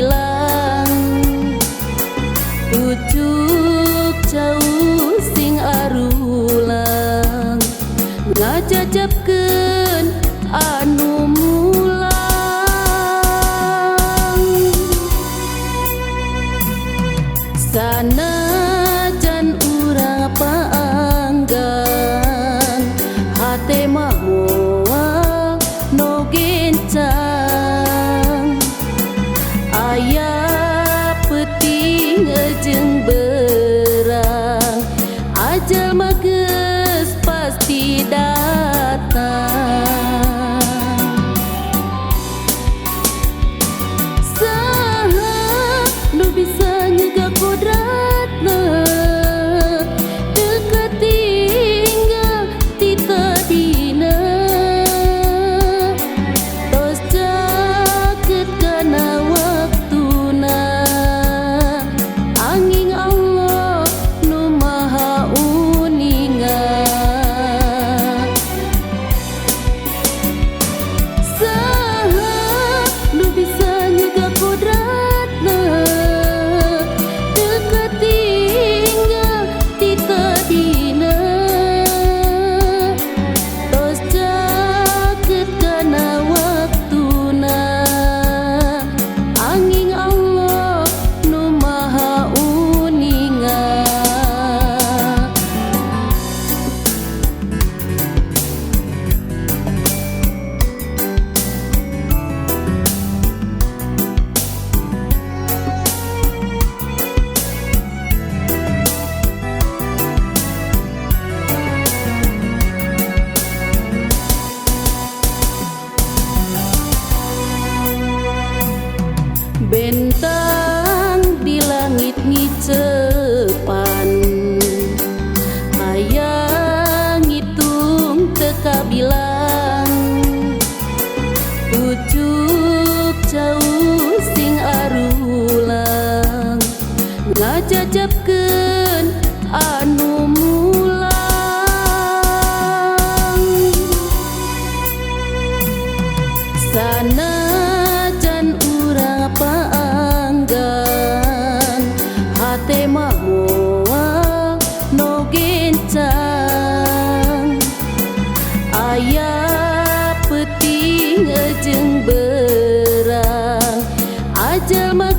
bilang pucuk jauh sing arulang ngajajabkeun anu mulang sanajan urang paanggan hate mah moal no gencang aya peuting jeung berang ajal mah geus pasti datang saha nu bisa nyegah kodratna deukeut tinggal ti tadina tos cakeut kana waktuna angin Allah nu maha uningan saha nu bisa nyegah kodratna deukeut tinggal ti tadina tos cakeut kana waktuna angin Allah nu maha uningan bentang di langit ngicepan hayang ngitung teka bilang pucuk jauh sing arulang ngajajabkeun anu mulang sanajan urang paanggan hate mah moal no gencang aya peuting jeung berang ajal mah